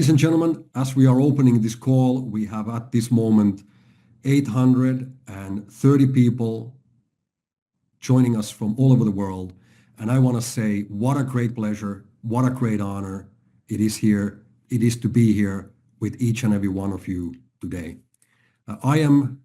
Ladies and gentlemen, as we are opening this call, we have at this moment 830 people joining us from all over the world. And I want to say what a great pleasure, what a great honor it is to be here with each and every one of you today. I am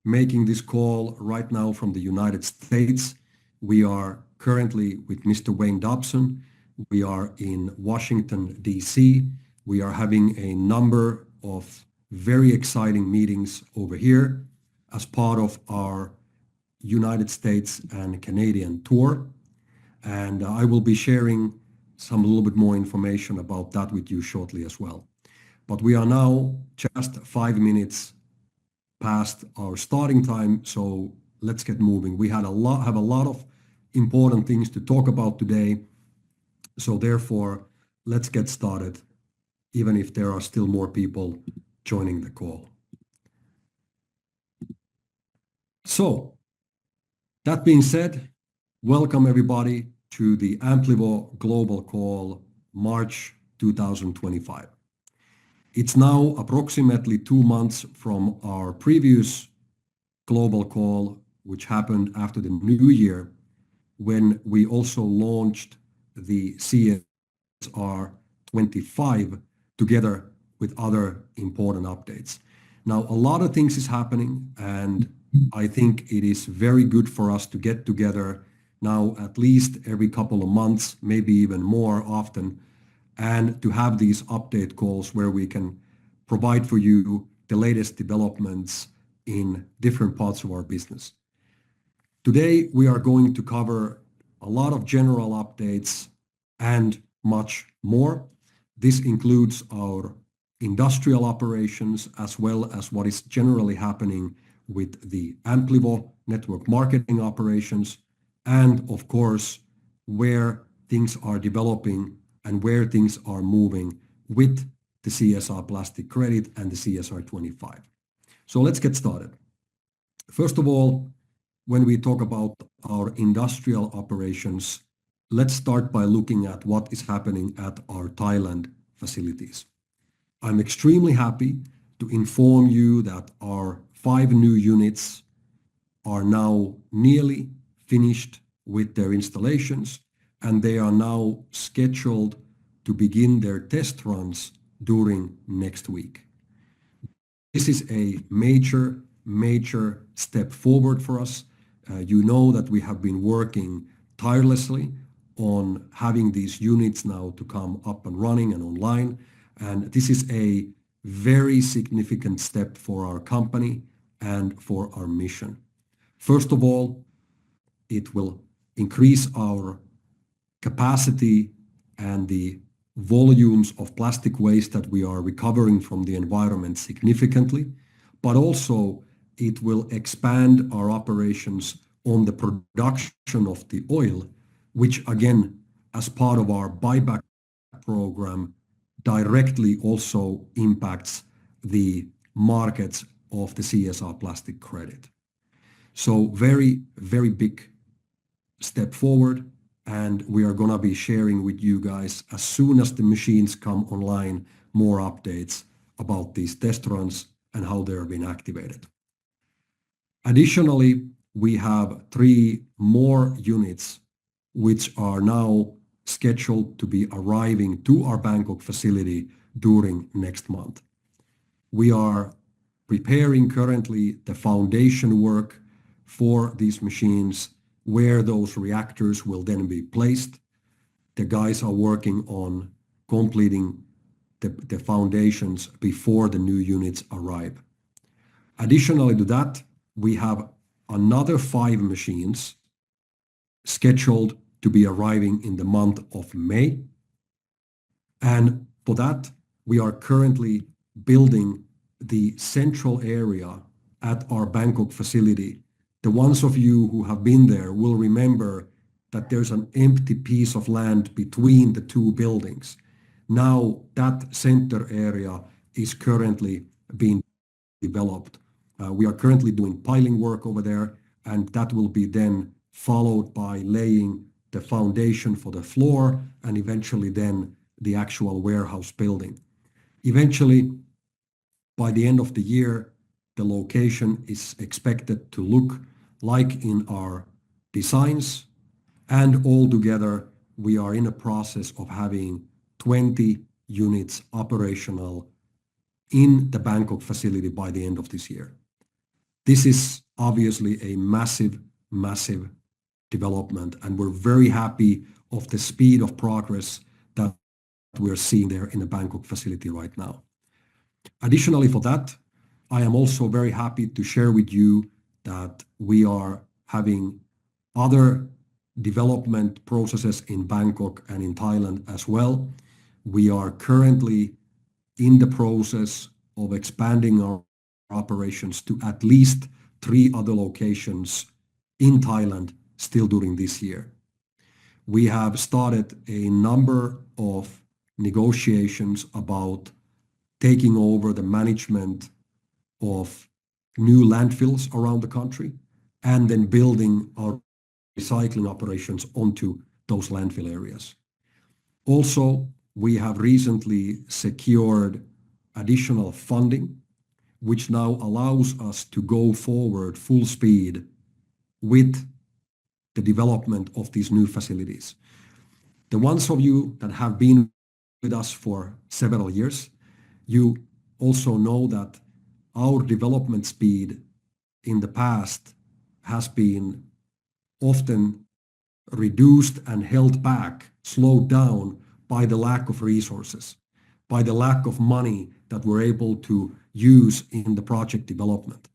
making this call right now from the United States. We are currently with Mr. Wayne Dobson. We are in Washington, D.C. We are having a number of very exciting meetings over here as part of our United States and Canadian tour. And I will be sharing a little bit more information about that with you shortly as well. But we are now just 5 minutes past our starting time, so let's get moving. We have a lot of important things to talk about today, so therefore let's get started, even if there are still more people joining the call. So that being said, welcome everybody to the Amplio Global Call, March 2025. It's now approximately 2 months from our previous global call, which happened after the new year, when we also launched the CSR25 together with other important updates. Now, a lot of things is happening, and I think it is very good for us to get together now at least every couple of months, maybe even more often, and to have these update calls where we can provide for you the latest developments in different parts of our business. Today, we are going to cover a lot of general updates and much more. This includes our industrial operations as well as what is generally happening with the Amplio network marketing operations, and of course, where things are developing and where things are moving with the CSR plastic credit and the CSR25. So let's get started. First of all, when we talk about our industrial operations, let's start by looking at what is happening at our Thailand facilities. I'm extremely happy to inform you that our 5 new units are now nearly finished with their installations, and they are now scheduled to begin their test runs during next week. This is a major step forward for us. You know that we have been working tirelessly on having these units now to come up and running and online, and this is a very significant step for our company and for our mission. First of all, it will increase our capacity and the volumes of plastic waste that we are recovering from the environment significantly, but also it will expand our operations on the production of the oil, which again, as part of our buyback program, directly also impacts the markets of the CSR plastic credit. So very big step forward, and we are going to be sharing with you guys as soon as the machines come online more updates about these test runs and how they're being activated. Additionally, we have 3 more units which are now scheduled to be arriving to our Bangkok facility during next month. We are preparing currently the foundation work for these machines, where those reactors will then be placed. The guys are working on completing the foundations before the new units arrive. Additionally to that, we have another 5 machines scheduled to be arriving in the month of May. And for that, we are currently building the central area at our Bangkok facility. The ones of you who have been there will remember that there's an empty piece of land between the 2 buildings. Now that center area is currently being developed. We are currently doing piling work over there, and that will be then followed by laying the foundation for the floor and eventually then the actual warehouse building. Eventually, by the end of the year, the location is expected to look like in our designs, and altogether, we are in a process of having 20 units operational in the Bangkok facility by the end of this year. This is obviously a massive, massive development, and we're very happy of the speed of progress that we're seeing there in the Bangkok facility right now. Additionally for that, I am also very happy to share with you that we are having other development processes in Bangkok and in Thailand as well. We are currently in the process of expanding our operations to at least 3 other locations in Thailand still during this year. We have started a number of negotiations about taking over the management of new landfills around the country and then building our recycling operations onto those landfill areas. Also, we have recently secured additional funding, which now allows us to go forward full speed with the development of these new facilities. The ones of you that have been with us for several years, you also know that our development speed in the past has been often reduced and held back, slowed down by the lack of resources, by the lack of money that we're able to use in the project development.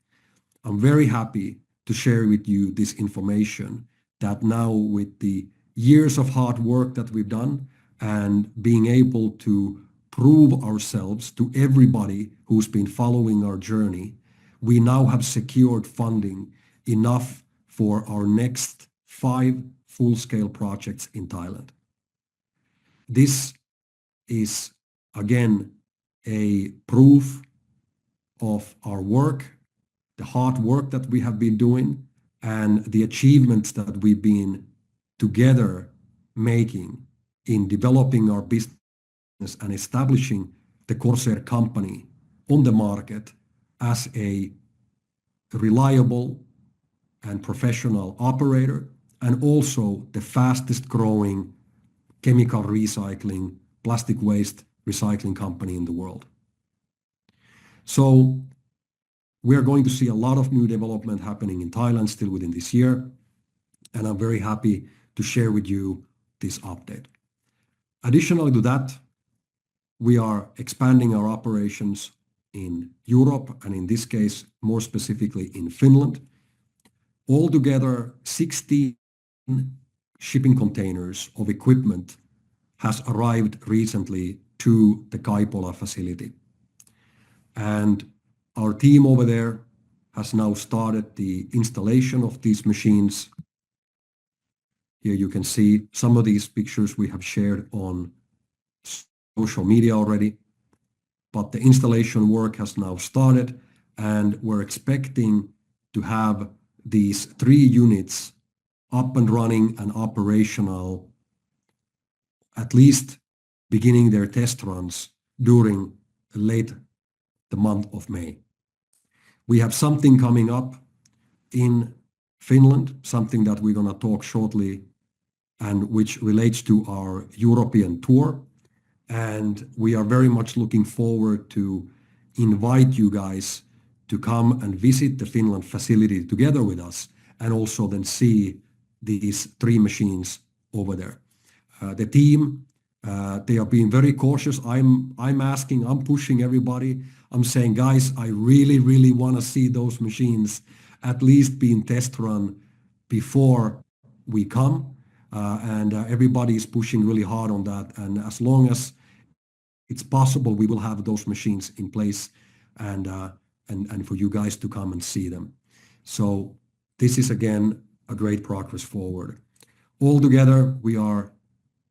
I'm very happy to share with you this information that now, with the years of hard work that we've done and being able to prove ourselves to everybody who's been following our journey, we now have secured funding enough for our next 5 full-scale projects in Thailand. This is, again, a proof of our work, the hard work that we have been doing, and the achievements that we've been together making in developing our business and establishing the Corsair company on the market as a reliable and professional operator, and also the fastest growing chemical recycling, plastic waste recycling company in the world. So we're going to see a lot of new development happening in Thailand still within this year, and I'm very happy to share with you this update. Additionally to that, we are expanding our operations in Europe, and in this case, more specifically in Finland. Altogether, 16 shipping containers of equipment has arrived recently to the Kaipola facility. And our team over there has now started the installation of these machines. Here you can see some of these pictures we have shared on social media already, but the installation work has now started, and we're expecting to have these 3 units up and running and operational, at least beginning their test runs during late the month of May. We have something coming up in Finland, something that we're going to talk shortly, and which relates to our European tour. And we are very much looking forward to invite you guys to come and visit the Finland facility together with us, and also then see these 3 machines over there. The team, they are being very cautious. I'm pushing everybody. I'm saying, guys, I really, really want to see those machines at least being test run before we come. And everybody is pushing really hard on that. And as long as it's possible, we will have those machines in place and for you guys to come and see them. So this is, again, a great progress forward. Altogether, we are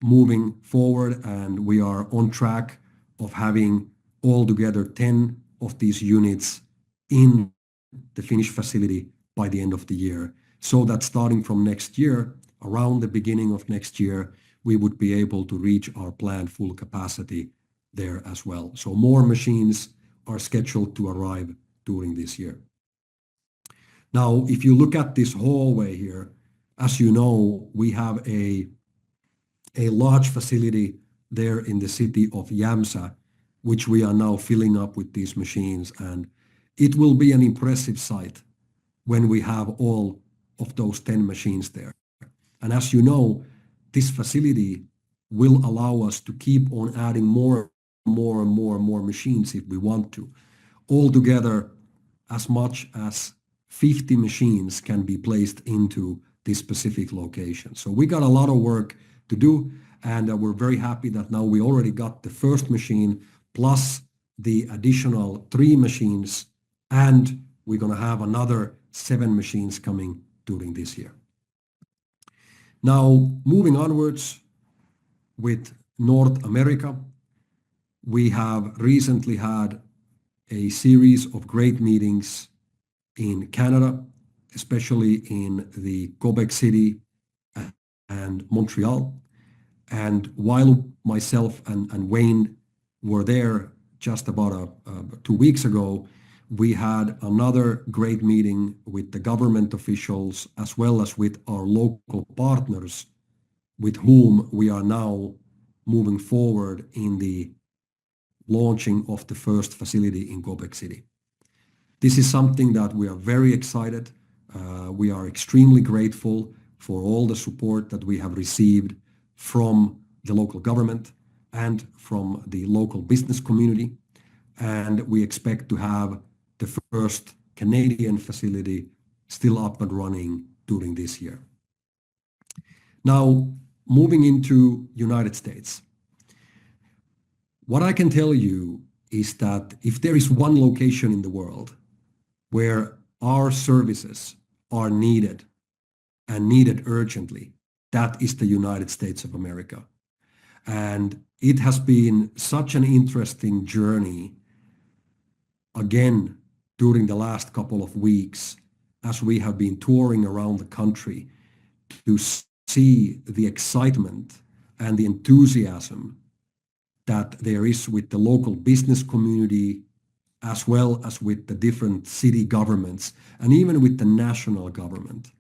moving forward, and we are on track of having altogether 10 of these units in the Finnish facility by the end of the year, so that starting from next year, around the beginning of next year, we would be able to reach our planned full capacity there as well. So more machines are scheduled to arrive during this year. Now, if you look at this hallway here, as you know, we have a large facility there in the city of Jämsä, which we are now filling up with these machines. And it will be an impressive sight when we have all of those 10 machines there. And as you know, this facility will allow us to keep on adding more machines if we want to. Altogether, as much as 50 machines can be placed into this specific location. So we got a lot of work to do, and we're very happy that now we already got the first machine plus the additional 3 machines, and we're going to have another 7 machines coming during this year. Now, moving onwards with North America, we have recently had a series of great meetings in Canada, especially in the Quebec City and Montreal. And while myself and Wayne were there just about 2 weeks ago, we had another great meeting with the government officials as well as with our local partners with whom we are now moving forward in the launching of the first facility in Quebec City. This is something that we are very excited. We are extremely grateful for all the support that we have received from the local government and from the local business community. And we expect to have the first Canadian facility still up and running during this year. Now, moving into United States. What I can tell you is that if there is one location in the world where our services are needed and needed urgently, that is the United States of America. And it has been such an interesting journey, again, during the last couple of weeks, as we have been touring around the country to see the excitement and the enthusiasm that there is with the local business community, as well as with the different city governments, and even with the national government.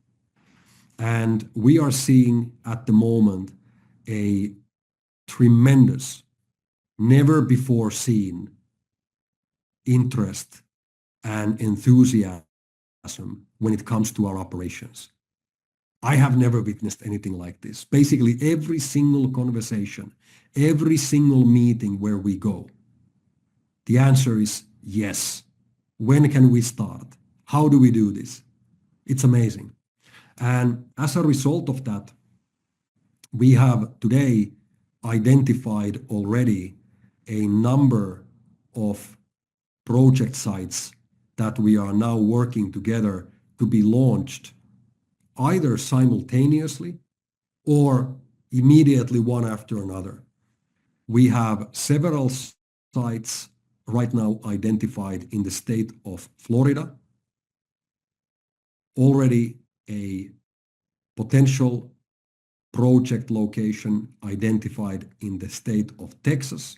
And we are seeing at the moment a tremendous, never before seen interest and enthusiasm when it comes to our operations. I have never witnessed anything like this. Basically, every single conversation, every single meeting where we go, the answer is yes. When can we start? How do we do this? It's amazing. And as a result of that, we have today identified already a number of project sites that we are now working together to be launched either simultaneously or immediately one after another. We have several sites right now identified in the state of Florida, already a potential project location identified in the state of Texas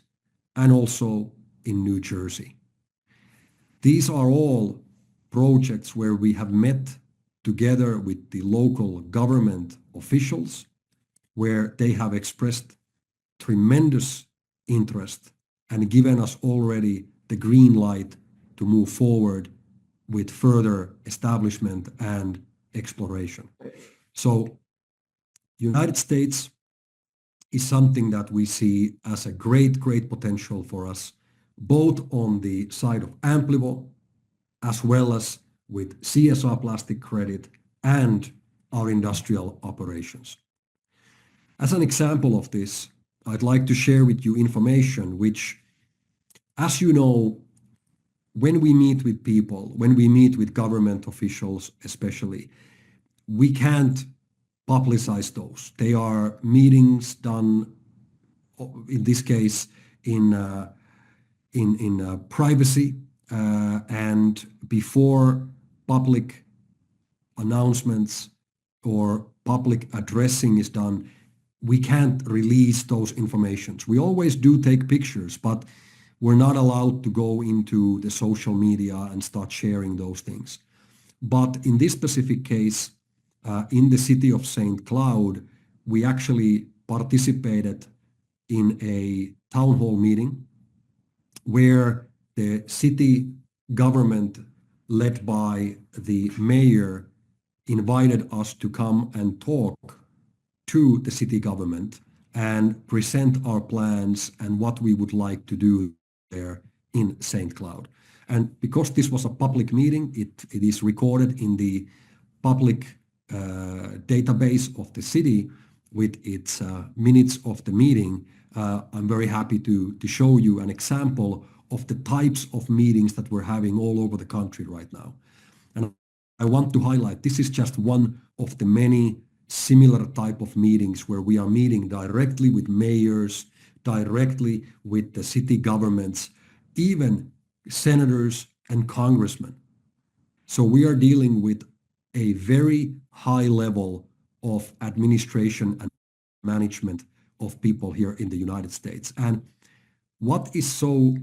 and also in New Jersey. These are all projects where we have met together with the local government officials, where they have expressed tremendous interest and given us already the green light to move forward with further establishment and exploration. So United States is something that we see as a great potential for us, both on the side of amplio as well as with CSR plastic credit and our industrial operations. As an example of this, I'd like to share with you information which, as you know, when we meet with people, when we meet with government officials especially, we can't publicize those. They are meetings done, in this case, in privacy, and before public announcements or public addressing is done, we can't release those informations. We always do take pictures, but we're not allowed to go into the social media and start sharing those things. But in this specific case, in the city of St. Cloud, we actually participated in a town hall meeting where the city government, led by the mayor, invited us to come and talk to the city government and present our plans and what we would like to do there in St. Cloud. And because this was a public meeting, it is recorded in the public database of the city with its minutes of the meeting. I'm very happy to show you an example of the types of meetings that we're having all over the country right now. And I want to highlight, this is just one of the many similar type of meetings where we are meeting directly with mayors, directly with the city governments, even senators and congressmen. So we are dealing with a very high level of administration and management of people here in the United States. And what is so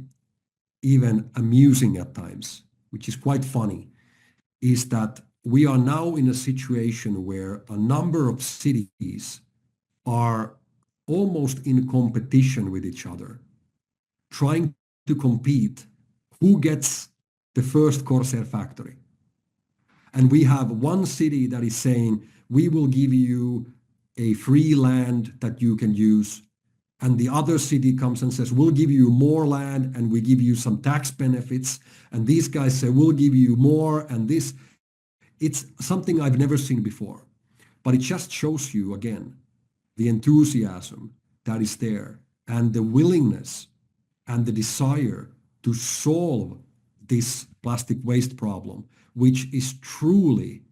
even amusing at times, which is quite funny, is that we are now in a situation where a number of cities are almost in competition with each other, trying to compete who gets the first Corsair factory. And we have one city that is saying, we will give you a free land that you can use. And the other city comes and says, we'll give you more land and we give you some tax benefits. And these guys say, we'll give you more and this. It's something I've never seen before. But it just shows you, again, the enthusiasm that is there and the willingness and the desire to solve this plastic waste problem, which is truly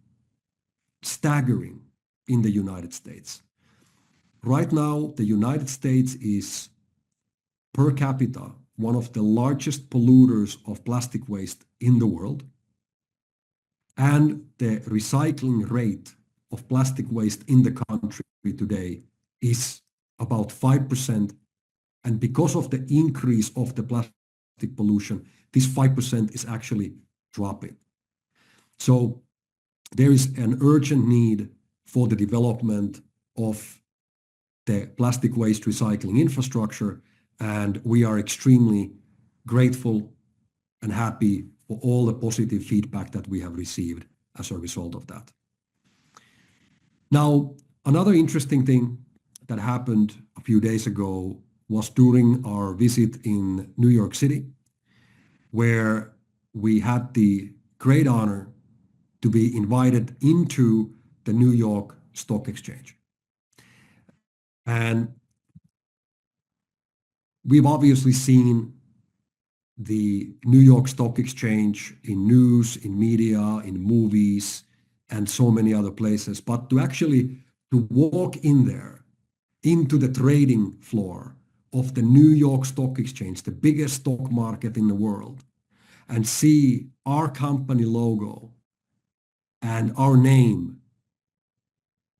staggering in the United States. Right now, the United States is per capita one of the largest polluters of plastic waste in the world. And the recycling rate of plastic waste in the country today is about 5%. And because of the increase of the plastic pollution, this 5% is actually dropping. So there is an urgent need for the development of the plastic waste recycling infrastructure, and we are extremely grateful and happy for all the positive feedback that we have received as a result of that. Now, another interesting thing that happened a few days ago was during our visit in New York City, where we had the great honor to be invited into the New York Stock Exchange. And we've obviously seen the New York Stock Exchange in news, in media, in movies, and so many other places. But to actually to walk in there, into the trading floor of the New York Stock Exchange, the biggest stock market in the world, and see our company logo and our name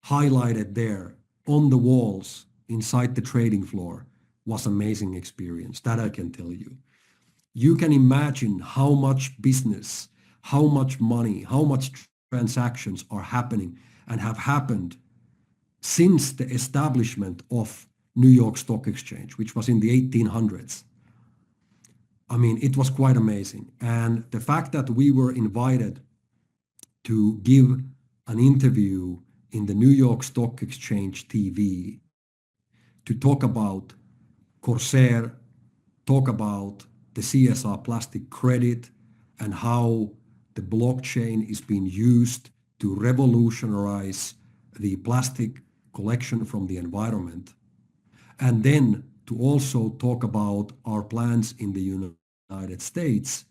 highlighted there on the walls inside the trading floor was an amazing experience. That I can tell you. You can imagine how much business, how much money, how much transactions are happening and have happened since the establishment of New York Stock Exchange, which was in the 1800s. I mean, it was quite amazing. And the fact that we were invited to give an interview in the New York Stock Exchange TV to talk about Corsair, talk about the CSR plastic credit and how the blockchain is being used to revolutionize the plastic collection from the environment. And then to also talk about our plans in the United States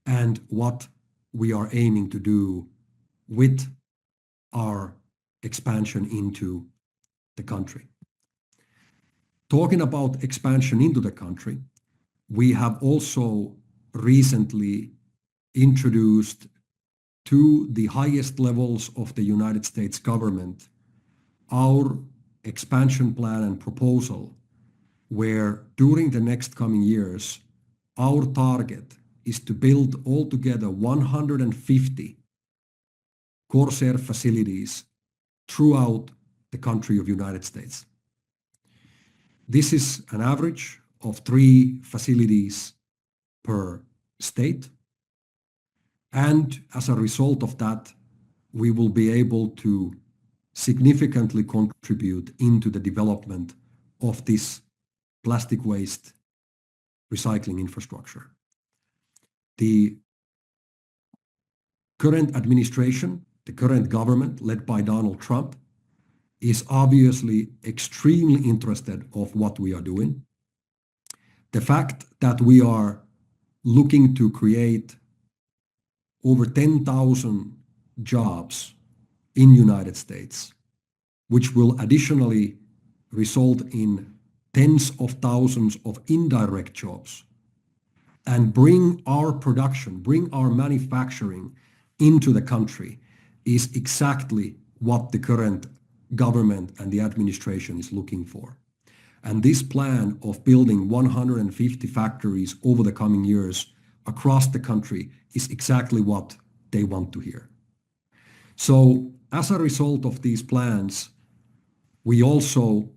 and what we are aiming to do with our expansion into the country. Talking about expansion into the country, we have also recently introduced to the highest levels of the United States government our expansion plan and proposal where during the next coming years, our target is to build altogether 150 Corsair facilities throughout the country of United States. This is an average of 3 facilities per state. And as a result of that, we will be able to significantly contribute into the development of this plastic waste recycling infrastructure. The current administration, the current government led by Donald Trump, is obviously extremely interested of what we are doing. The fact that we are looking to create over 10,000 jobs in United States, which will additionally result in tens of thousands of indirect jobs, and bring our production, bring our manufacturing into the country, is exactly what the current government and the administration is looking for. And this plan of building 150 factories over the coming years across the country is exactly what they want to hear. So as a result of these plans, we also,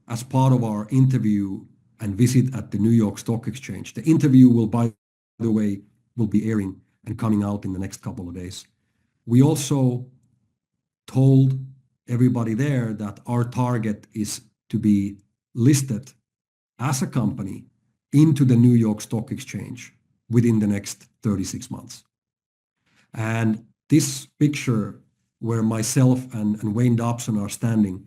as part of our interview and visit at the New York Stock Exchange, the interview will, by the way, will be airing and coming out in the next couple of days. We also told everybody there that our target is to be listed as a company into the New York Stock Exchange within the next 36 months. And this picture where myself and Wayne Dobson are standing,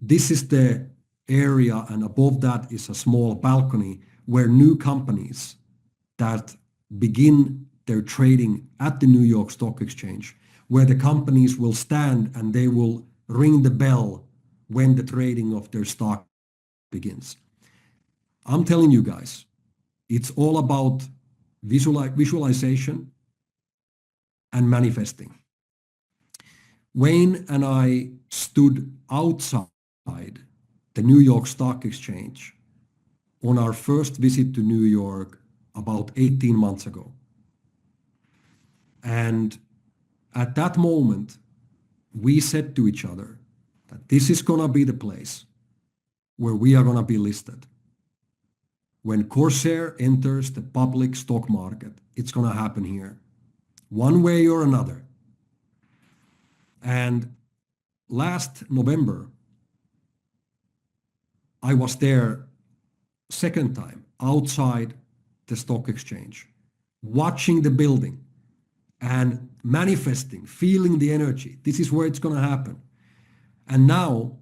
this is the area, and above that is a small balcony where new companies that begin their trading at the New York Stock Exchange, where the companies will stand and they will ring the bell when the trading of their stock begins. I'm telling you guys, it's all about visualization and manifesting. Wayne and I stood outside the New York Stock Exchange on our first visit to New York about 18 months ago. And at that moment, we said to each other that this is going to be the place where we are going to be listed. When Corsair enters the public stock market, it's going to happen here, one way or another. And last November, I was there second time outside the stock exchange, watching the building and manifesting, feeling the energy. This is where it's going to happen. And now,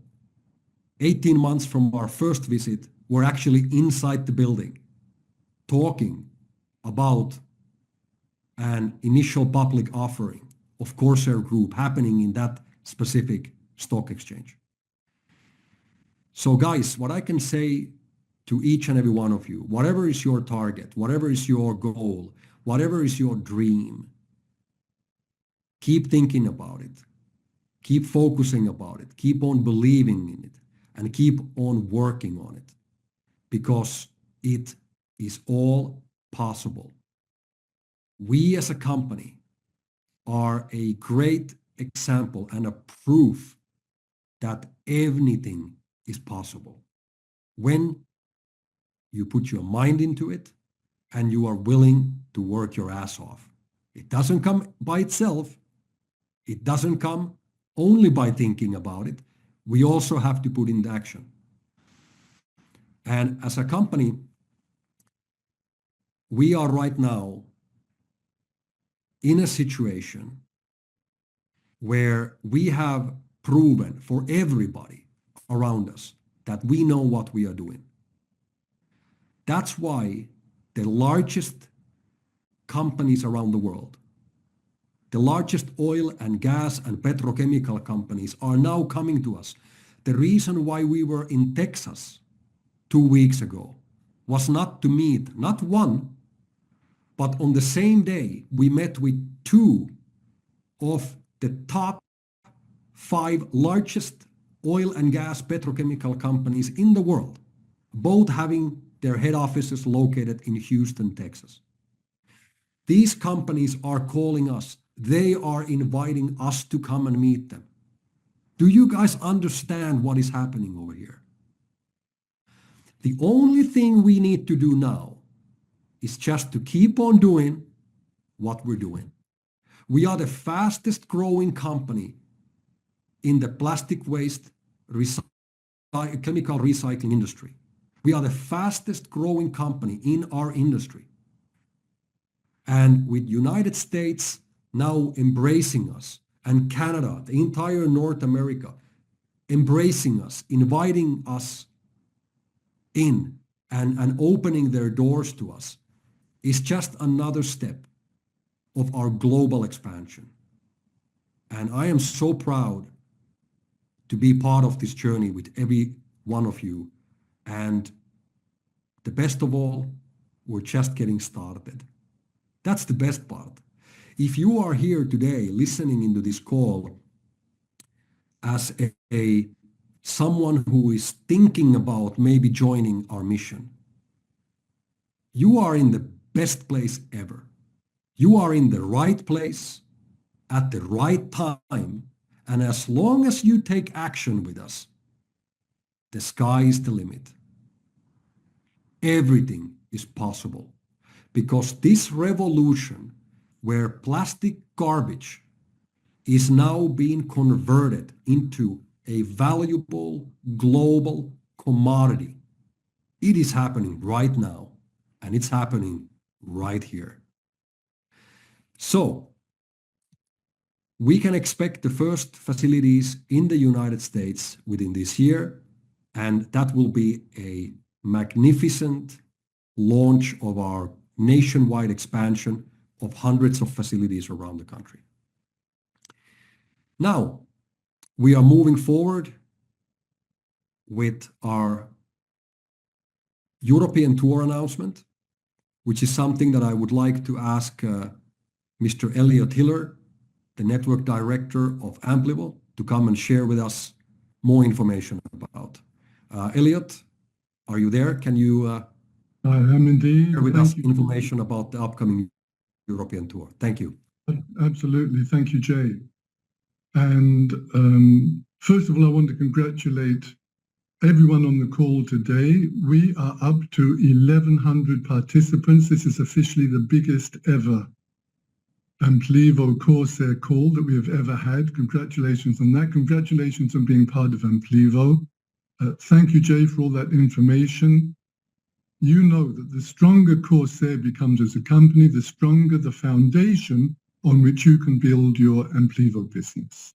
18 months from our first visit, we're actually inside the building talking about an initial public offering of Corsair Group happening in that specific stock exchange. So guys, what I can say to each and every one of you, whatever is your target, whatever is your goal, whatever is your dream, keep thinking about it, keep focusing about it, keep on believing in it, and keep on working on it, because it is all possible. We as a company are a great example and a proof that anything is possible when you put your mind into it and you are willing to work your ass off. It doesn't come by itself. It doesn't come only by thinking about it. We also have to put into action. And as a company, we are right now in a situation where we have proven for everybody around us that we know what we are doing. That's why the largest companies around the world, the largest oil and gas and petrochemical companies are now coming to us. The reason why we were in Texas 2 weeks ago was not to meet, not one, but on the same day, we met with 2 of the top 5 largest oil and gas petrochemical companies in the world, both having their head offices located in Houston, Texas. These companies are calling us. They are inviting us to come and meet them. Do you guys understand what is happening over here? The only thing we need to do now is just to keep on doing what we're doing. We are the fastest growing company in the plastic waste chemical recycling industry. We are the fastest growing company in our industry. And with United States now embracing us, and Canada, the entire North America, embracing us, inviting us in and opening their doors to us, is just another step of our global expansion. And I am so proud to be part of this journey with every one of you. And the best of all, we're just getting started. That's the best part. If you are here today listening into this call as someone who is thinking about maybe joining our mission, you are in the best place ever. You are in the right place at the right time. And as long as you take action with us, the sky is the limit. Everything is possible because this revolution where plastic garbage is now being converted into a valuable global commodity, it is happening right now, and it's happening right here. So we can expect the first facilities in the United States within this year, and that will be a magnificent launch of our nationwide expansion of hundreds of facilities around the country. Now, we are moving forward with our European tour announcement, which is something that I would like to ask Mr. Elliot Hiller, the network director of Amplio, to come and share with us more information about. Elliot, are you there? Can you I am indeed. share with us information about the upcoming European tour? Thank you. Absolutely. Thank you, Jay. And first of all, I want to congratulate everyone on the call today. We are up to 1,100 participants. This is officially the biggest ever Amplivo Corsair call that we have ever had. Congratulations on that. Congratulations on being part of Amplivo. Thank you, Jay, for all that information. You know that the stronger Corsair becomes as a company, the stronger the foundation on which you can build your Amplivo business.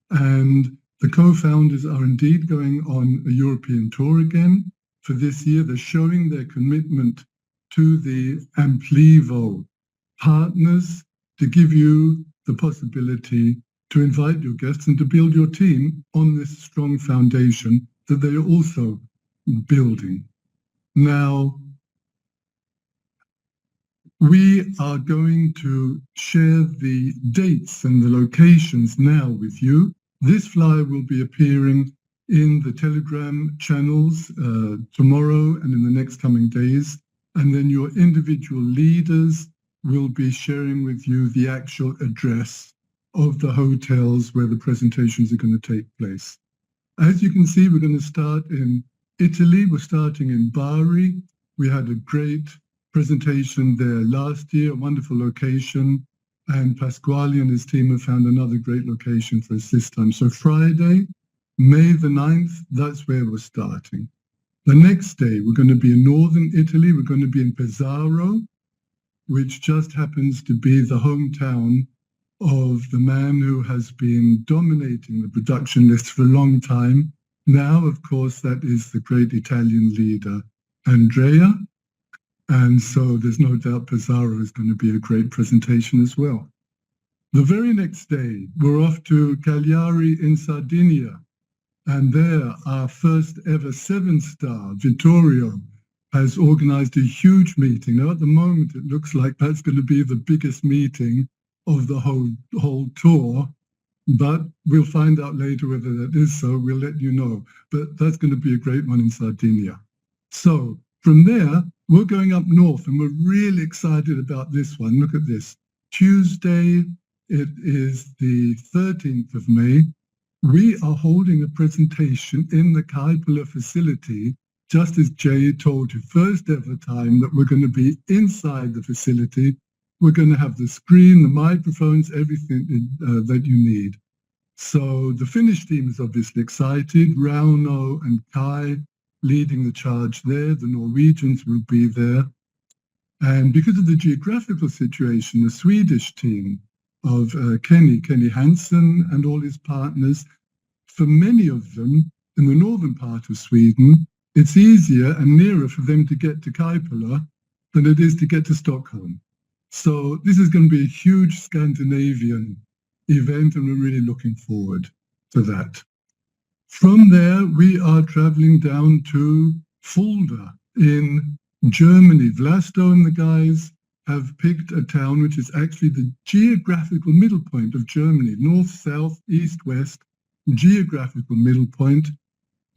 And the co-founders are indeed going on a European tour again for this year. They're showing their commitment to the Amplivo partners to give you the possibility to invite your guests and to build your team on this strong foundation that they are also building. Now, we are going to share the dates and the locations now with you. This flyer will be appearing in the Telegram channels tomorrow and in the next coming days. And then your individual leaders will be sharing with you the actual address of the hotels where the presentations are going to take place. As you can see, we're going to start in Italy. We're starting in Bari. We had a great presentation there last year, a wonderful location, and Pasquale and his team have found another great location for us this time. So Friday, May the 9th, that's where we're starting. The next day, we're going to be in northern Italy. We're going to be in Pesaro, which just happens to be the hometown of the man who has been dominating the production list for a long time. Now, of course, that is the great Italian leader, Andrea. And so there's no doubt Pesaro is going to be a great presentation as well. The very next day, we're off to Cagliari in Sardinia. And there, our first ever 7-star, Vittorio, has organized a huge meeting. Now, at the moment, it looks like that's going to be the biggest meeting of the whole tour. but we'll find out later whether that is so. We'll let you know. But that's going to be a great one in Sardinia. So from there, we're going up north, and we're really excited about this one. Look at this. Tuesday, it is the 13th of May. We are holding a presentation in the Kaipula facility, just as Jay told you, first ever time that we're going to be inside the facility. We're going to have the screen, the microphones, everything that you need. So the Finnish team is obviously excited. Rauno and Kai leading the charge there. The Norwegians will be there. And because of the geographical situation, the Swedish team of Kenny Hansen and all his partners, for many of them in the northern part of Sweden, it's easier and nearer for them to get to Kaipula than it is to get to Stockholm. So this is going to be a huge Scandinavian event, and we're really looking forward to that. From there, we are traveling down to Fulda in Germany. Vlasto and the guys have picked a town which is actually the geographical middle point of Germany, north, south, east, west, geographical middle point.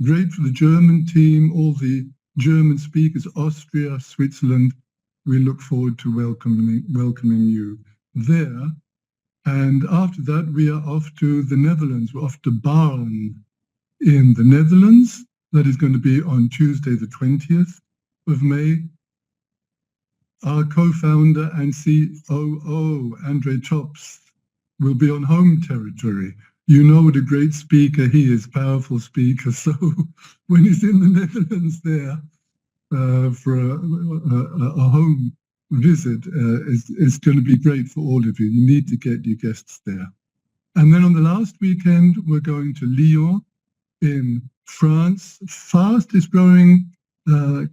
Great for the German team, all the German speakers, Austria, Switzerland. We look forward to welcoming you there. And after that, we are off to the Netherlands. We're off to Baarn in the Netherlands. That is going to be on Tuesday, the 20th of May. Our co-founder and COO, Andre Tops, will be on home territory. You know what a great speaker he is, powerful speaker. So when he's in the Netherlands there for a home visit, it's going to be great for all of you. You need to get your guests there. And then on the last weekend, we're going to Lyon in France, fastest growing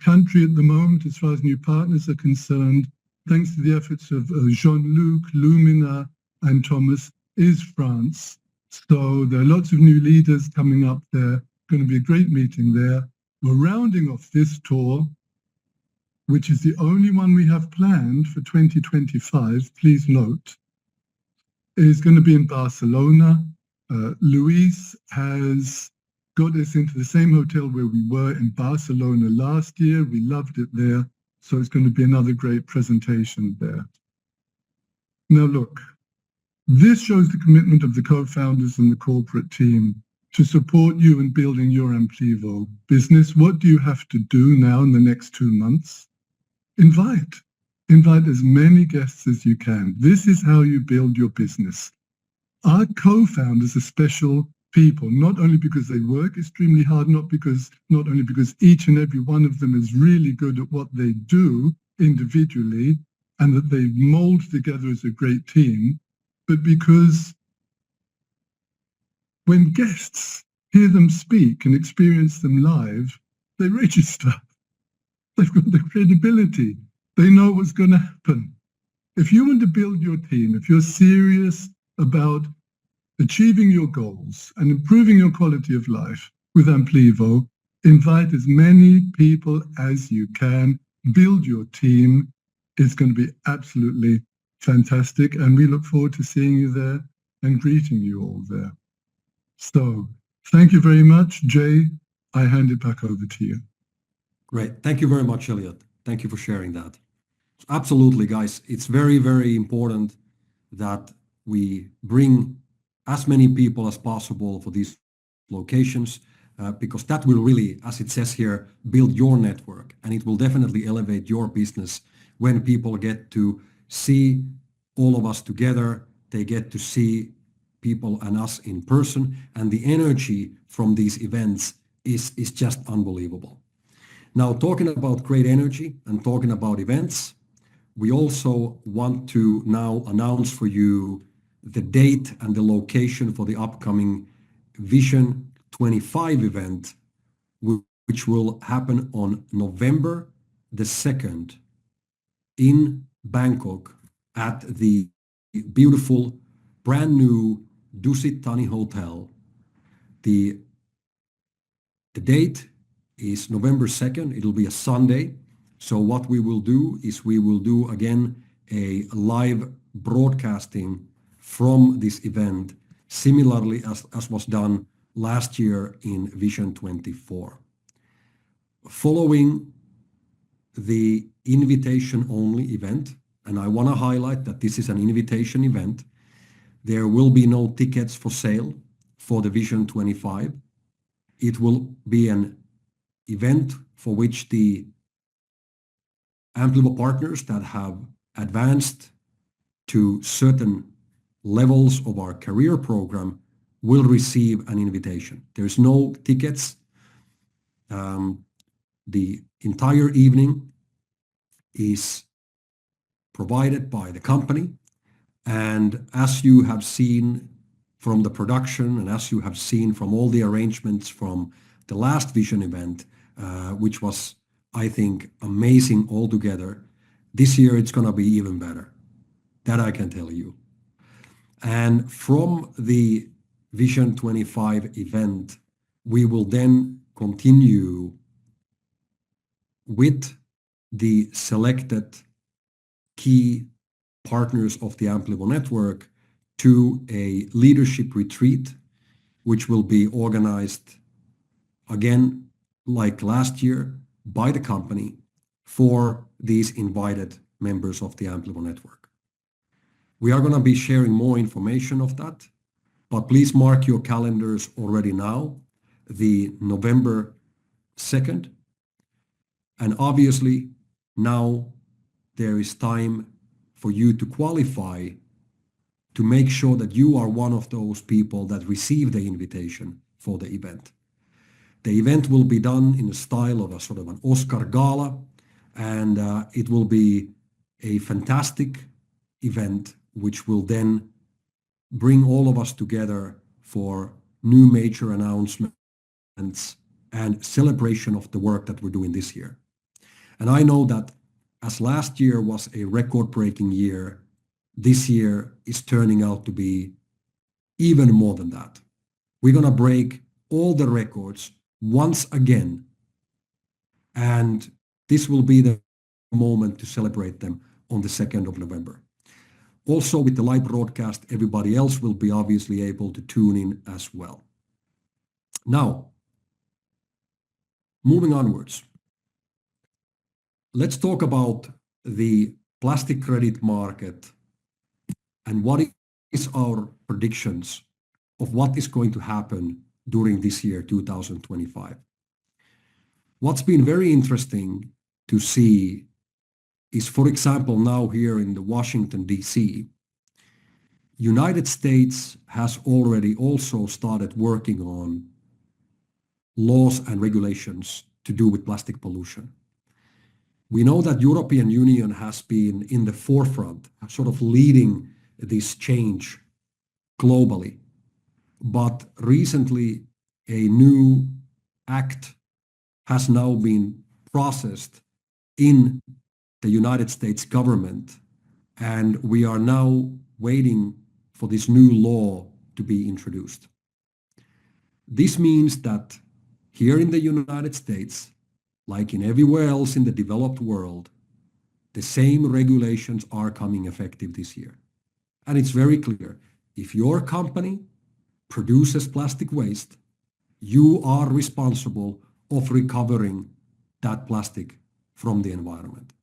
country at the moment as far as new partners are concerned, thanks to the efforts of Jean-Luc, Lumina, and Thomas, is France. So there are lots of new leaders coming up there. Going to be a great meeting there. We're rounding off this tour, which is the only one we have planned for 2025, please note, is going to be in Barcelona. Luis has got us into the same hotel where we were in Barcelona last year. We loved it there. So it's going to be another great presentation there. Now look, this shows the commitment of the co-founders and the corporate team to support you in building your Amplivo business. What do you have to do now in the next 2 months? Invite as many guests as you can. This is how you build your business. Our co-founders are special people, not only because they work extremely hard, not only because each and every one of them is really good at what they do individually and that they mold together as a great team, but because when guests hear them speak and experience them live, they register. They've got the credibility. They know what's going to happen. If you want to build your team, if you're serious about achieving your goals and improving your quality of life with Amplivo, invite as many people as you can, build your team. It's going to be absolutely fantastic, and we look forward to seeing you there and greeting you all there. So thank you very much. Jay, I hand it back over to you. Great. Thank you very much, Elliot. Thank you for sharing that. Absolutely, guys. It's very, very important that we bring as many people as possible for these locations, because that will really, as it says here, build your network, and it will definitely elevate your business when people get to see all of us together. They get to see people and us in person, and the energy from these events is just unbelievable. Now, talking about great energy and talking about events, we also want to now announce for you the date and the location for the upcoming Vision 25 event, which will happen on November the 2nd in Bangkok at the beautiful brand new Dusit Thani Hotel. The date is November 2nd. It'll be a Sunday. So what we will do is we will do again a live broadcasting from this event similarly as was done last year in Vision 24. Following the invitation-only event, and I want to highlight that this is an invitation event, there will be no tickets for sale for the Vision 25. It will be an event for which the amplio partners that have advanced to certain levels of our career program will receive an invitation. There's no tickets. The entire evening is provided by the company. And as you have seen from the production and as you have seen from all the arrangements from the last Vision event, which was, I think, amazing altogether, this year it's going to be even better. That I can tell you. And from the Vision 25 event, we will then continue with the selected key partners of the Amplio network to a leadership retreat, which will be organized again, like last year, by the company for these invited members of the Amplio network. We are going to be sharing more information of that, but please mark your calendars already now, the November 2nd. And obviously, now there is time for you to qualify to make sure that you are one of those people that receive the invitation for the event. The event will be done in the style of a sort of an Oscar gala, and it will be a fantastic event which will then bring all of us together for new major announcements and celebration of the work that we're doing this year. And I know that as last year was a record-breaking year, this year is turning out to be even more than that. We're going to break all the records once again, and this will be the moment to celebrate them on the 2nd of November. Also, with the live broadcast, everybody else will be obviously able to tune in as well. Now, moving onwards, let's talk about the plastic credit market and what is our predictions of what is going to happen during this year, 2025. What's been very interesting to see is, for example, now here in the Washington, D.C., United States has already also started working on laws and regulations to do with plastic pollution. We know that European Union has been in the forefront, sort of leading this change globally. But recently, a new act has now been processed in the United States government, and we are now waiting for this new law to be introduced. This means that here in the United States, like in everywhere else in the developed world, the same regulations are coming effective this year. And it's very clear, if your company produces plastic waste, you are responsible of recovering that plastic from the environment.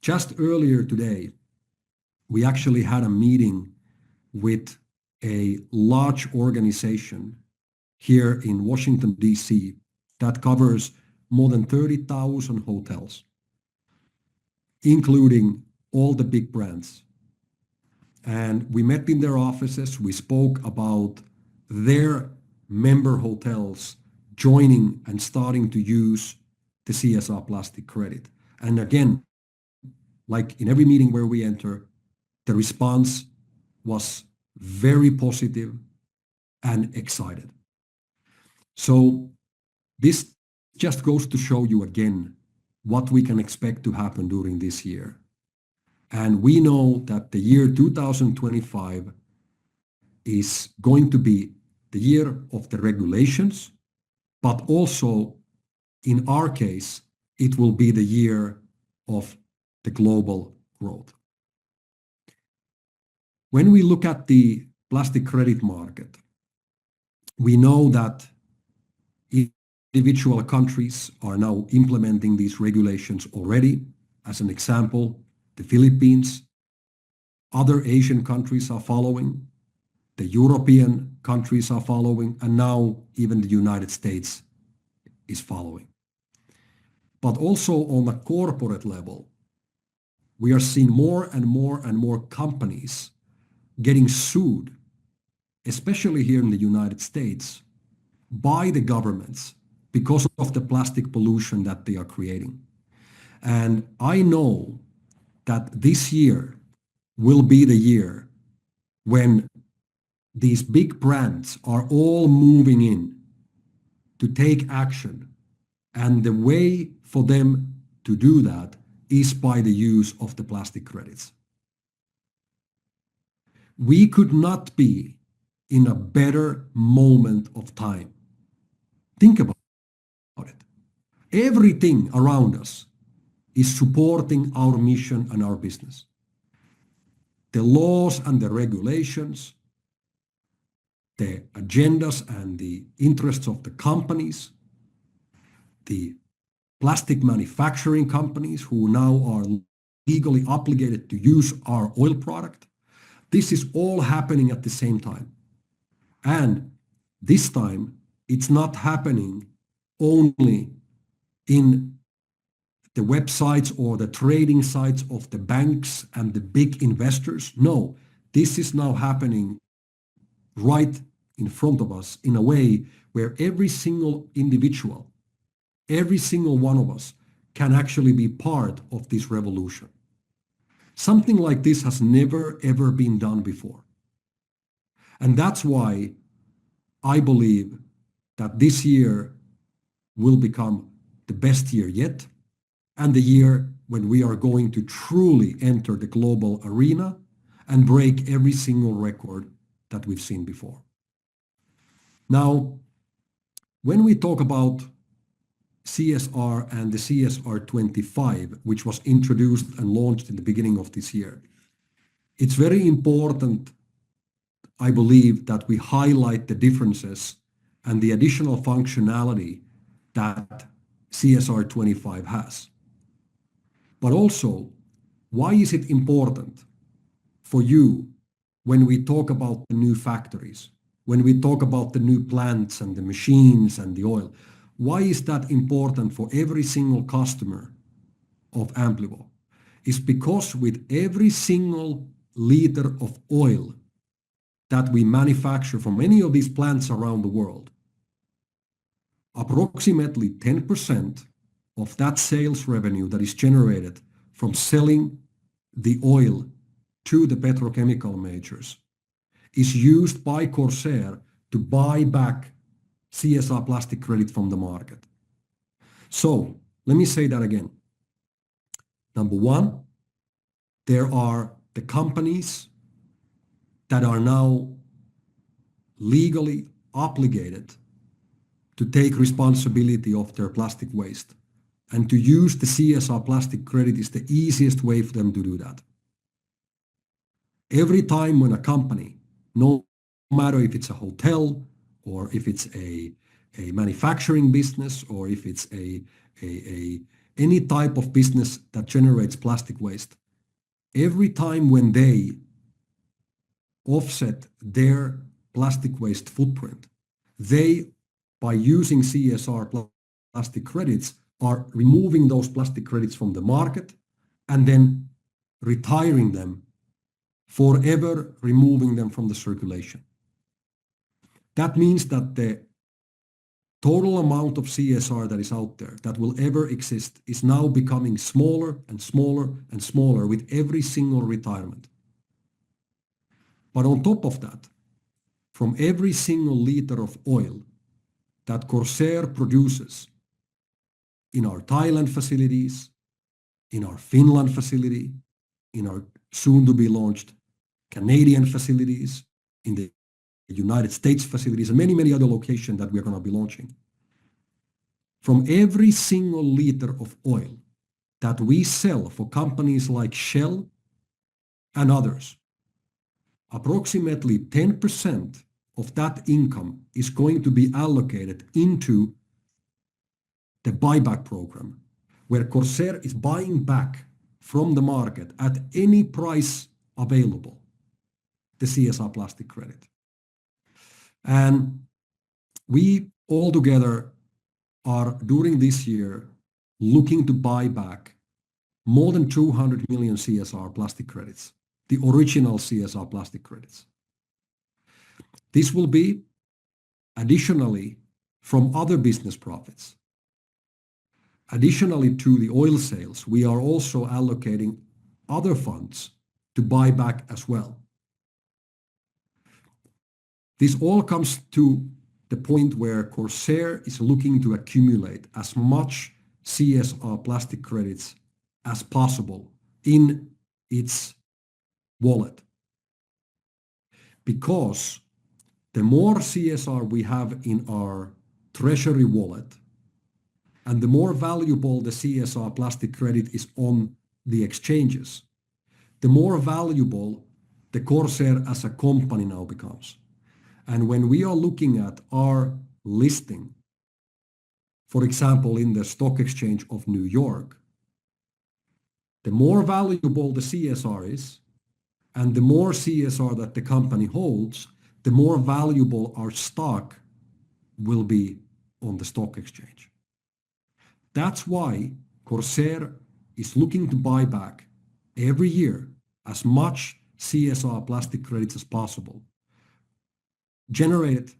Just earlier today, we actually had a meeting with a large organization here in Washington, D.C. that covers more than 30,000 hotels, including all the big brands. And we met in their offices. We spoke about their member hotels joining and starting to use the CSR plastic credit. And again, like in every meeting where we enter, the response was very positive and excited. So this just goes to show you again what we can expect to happen during this year. And we know that the year 2025 is going to be the year of the regulations, but also in our case, it will be the year of the global growth. When we look at the plastic credit market, we know that individual countries are now implementing these regulations already. As an example, the Philippines, other Asian countries are following, the European countries are following, and now even the United States is following. But also on a corporate level, we are seeing more and more and more companies getting sued, especially here in the United States, by the governments because of the plastic pollution that they are creating. And I know that this year will be the year when these big brands are all moving in to take action. And the way for them to do that is by the use of the plastic credits. We could not be in a better moment of time. Think about it. Everything around us is supporting our mission and our business. The laws and the regulations, the agendas and the interests of the companies, the plastic manufacturing companies who now are legally obligated to use our oil product. This is all happening at the same time. And this time, it's not happening only in the websites or the trading sites of the banks and the big investors. No, this is now happening right in front of us in a way where every single individual, every single one of us can actually be part of this revolution. Something like this has never, ever been done before. And that's why I believe that this year will become the best year yet, and the year when we are going to truly enter the global arena and break every single record that we've seen before. Now, when we talk about CSR and the CSR25, which was introduced and launched in the beginning of this year, it's very important, I believe, that we highlight the differences and the additional functionality that CSR25 has. But also, why is it important for you when we talk about the new factories, when we talk about the new plants and the machines and the oil? Why is that important for every single customer of Amplio? It's because with every single liter of oil that we manufacture from any of these plants around the world, approximately 10% of that sales revenue that is generated from selling the oil to the petrochemical majors is used by Corsair to buy back CSR plastic credit from the market. So let me say that again. Number one, there are the companies that are now legally obligated to take responsibility of their plastic waste. And to use the CSR plastic credit is the easiest way for them to do that. Every time when a company, no matter if it's a hotel or if it's a manufacturing business or if it's any type of business that generates plastic waste, every time when they offset their plastic waste footprint, they, by using CSR plastic credits, are removing those plastic credits from the market and then retiring them, forever removing them from the circulation. That means that the total amount of CSR that is out there that will ever exist is now becoming smaller and smaller and smaller with every single retirement. But on top of that, from every single liter of oil that Corsair produces in our Thailand facilities, in our Finland facility, in our soon-to-be launched Canadian facilities, in the United States facilities, and many, many other locations that we're going to be launching. From every single liter of oil that we sell for companies like Shell and others, approximately 10% of that income is going to be allocated into the buyback program, where Corsair is buying back from the market at any price available the CSR plastic credit. And we all together are, during this year, looking to buy back more than 200 million CSR plastic credits, the original CSR plastic credits. This will be additionally from other business profits. Additionally to the oil sales, we are also allocating other funds to buy back as well. This all comes to the point where Corsair is looking to accumulate as much CSR plastic credits as possible in its wallet. Because the more CSR we have in our treasury wallet, and the more valuable the CSR plastic credit is on the exchanges, the more valuable the Corsair as a company now becomes. And when we are looking at our listing, for example, in the Stock Exchange of New York, the more valuable the CSR is, and the more CSR that the company holds, the more valuable our stock will be on the stock exchange. That's why Corsair is looking to buy back every year as much CSR plastic credits as possible, generated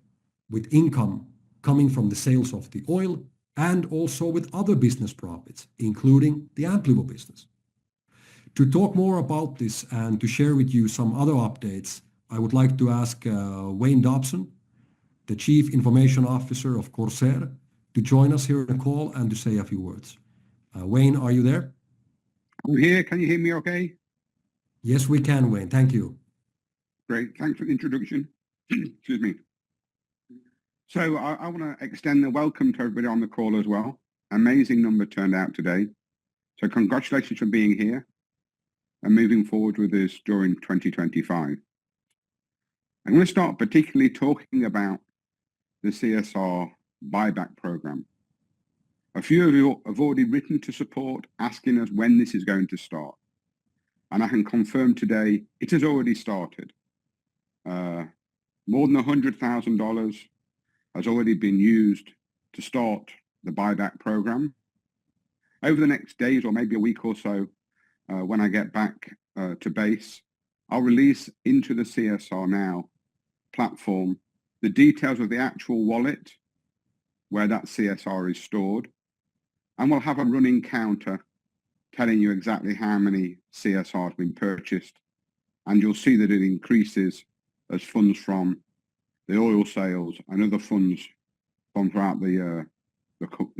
with income coming from the sales of the oil and also with other business profits, including the amplio business. To talk more about this and to share with you some other updates, I would like to ask Wayne Dobson, the Chief Information Officer of Corsair, to join us here in the call and to say a few words. Wayne, are you there? I'm here. Can you hear me okay? Yes, we can, Wayne. Thank you. Great. Thanks for the introduction. Excuse me. So I want to extend the welcome to everybody on the call as well. Amazing number turned out today. So congratulations for being here and moving forward with this during 2025. I'm going to start particularly talking about the CSR buyback program. A few of you have already written to support, asking us when this is going to start. And I can confirm today it has already started. More than $100,000 has already been used to start the buyback program. Over the next days or maybe a week or so, when I get back to base, I'll release into the CSR Now platform the details of the actual wallet where that CSR is stored, and we'll have a running counter telling you exactly how many CSR have been purchased, and you'll see that it increases as funds from the oil sales and other funds from throughout the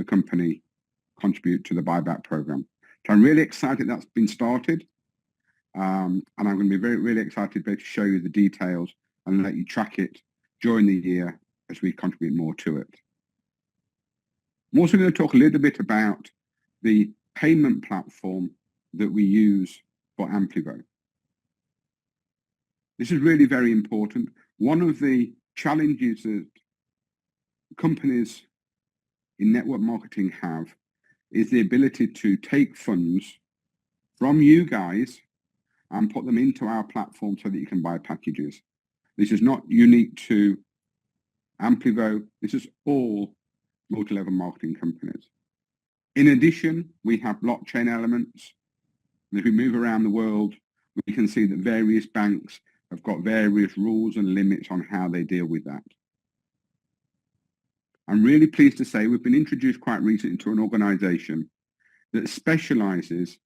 company contribute to the buyback program. So I'm really excited that's been started, and I'm going to be really excited to be able to show you the details and let you track it during the year as we contribute more to it. I'm also going to talk a little bit about the payment platform that we use for amplio. This is really very important. One of the challenges that companies in network marketing have is the ability to take funds from you guys and put them into our platform so that you can buy packages. This is not unique to amplio. This is all multi-level marketing companies. In addition, we have blockchain elements. And if we move around the world, we can see that various banks have got various rules and limits on how they deal with that. I'm really pleased to say we've been introduced quite recently to an organization that specializes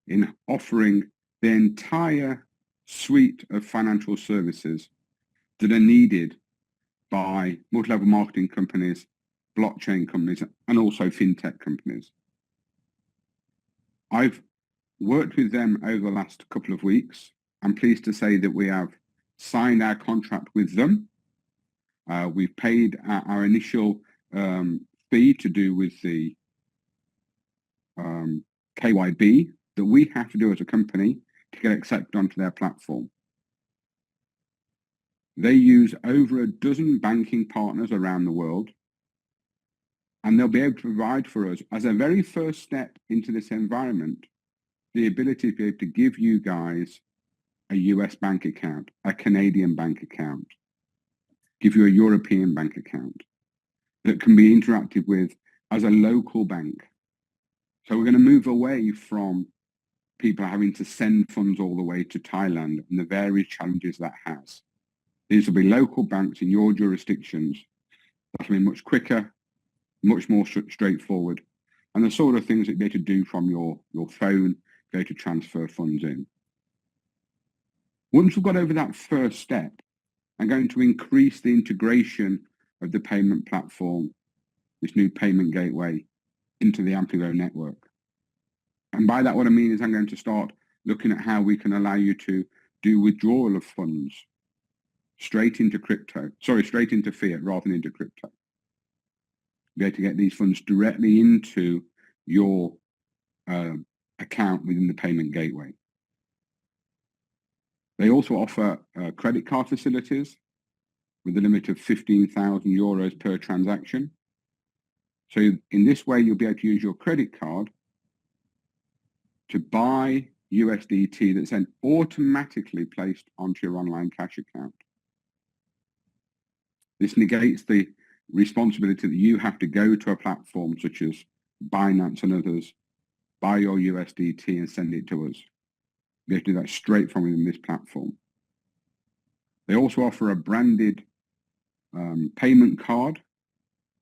in offering the entire suite of financial services that are needed by multi-level marketing companies, blockchain companies, and also fintech companies. I've worked with them over the last couple of weeks. I'm pleased to say that we have signed our contract with them. We've paid our initial fee to do with the KYB that we have to do as a company to get accepted onto their platform. They use over a dozen banking partners around the world, and they'll be able to provide for us, as a very first step into this environment, the ability to be able to give you guys a US bank account, a Canadian bank account, give you a European bank account that can be interacted with as a local bank. So we're going to move away from people having to send funds all the way to Thailand and the various challenges that has. These will be local banks in your jurisdictions that will be much quicker, much more straightforward, and the sort of things that you'll be able to do from your phone, go to transfer funds in. Once we've got over that first step, I'm going to increase the integration of the payment platform, this new payment gateway, into the amplio network. And by that, what I mean is I'm going to start looking at how we can allow you to do withdrawal of funds straight into fiat rather than into crypto. Be able to get these funds directly into your account within the payment gateway. They also offer credit card facilities with a limit of 15,000 euros per transaction. So in this way, you'll be able to use your credit card to buy USDT that's then automatically placed onto your online cash account. This negates the responsibility that you have to go to a platform such as Binance and others, buy your USDT and send it to us. You have to do that straight from within this platform. They also offer a branded payment card.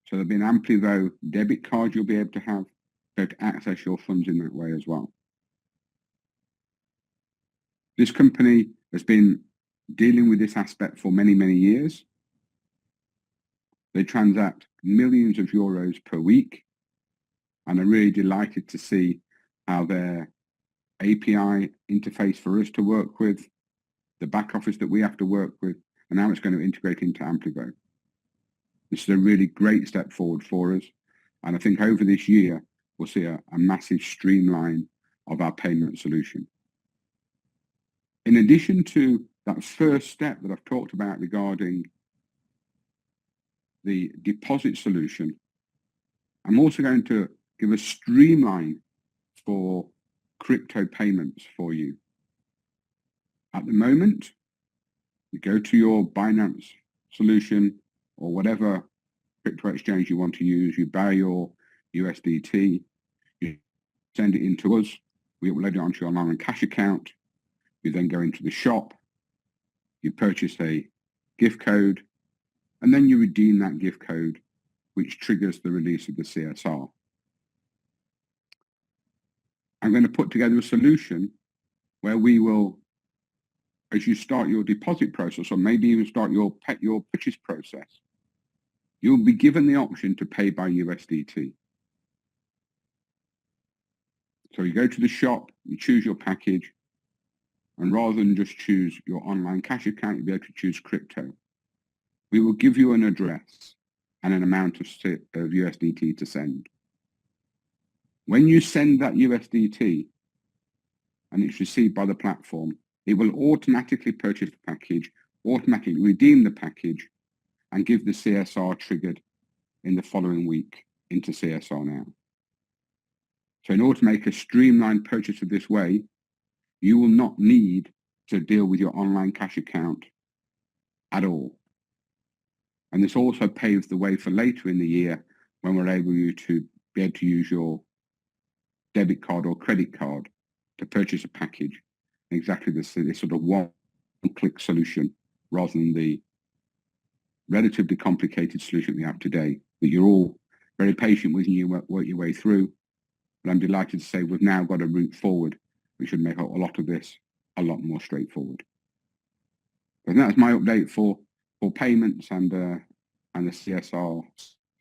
So there'll be an amplio debit card you'll be able to have to access your funds in that way as well. This company has been dealing with this aspect for many, many years. They transact millions of euros per week, and are really delighted to see how their API interface for us to work with, the back office that we have to work with, and how it's going to integrate into amplio. This is a really great step forward for us, and I think over this year we'll see a massive streamline of our payment solution. In addition to that first step that I've talked about regarding the deposit solution, I'm also going to give a streamline for crypto payments for you. At the moment, you go to your Binance solution or whatever crypto exchange you want to use, you buy your USDT, you send it in to us, we upload it onto your online cash account, you then go into the shop, you purchase a gift code, and then you redeem that gift code, which triggers the release of the CSR. I'm going to put together a solution where we will, as you start your deposit process, or maybe even start your purchase process, you'll be given the option to pay by USDT. So you go to the shop, you choose your package, and rather than just choose your online cash account, you'll be able to choose crypto. We will give you an address and an amount of USDT to send. When you send that USDT and it's received by the platform, it will automatically purchase the package, automatically redeem the package, and give the CSR triggered in the following week into CSR now. So in order to make a streamlined purchase of this way, you will not need to deal with your online cash account at all. And this also paves the way for later in the year when we're able to be able to use your debit card or credit card to purchase a package. Exactly this sort of one-click solution rather than the relatively complicated solution we have today that you're all very patient with and you work your way through. But I'm delighted to say we've now got a route forward which should make a lot of this a lot more straightforward. And that's my update for payments and the CSR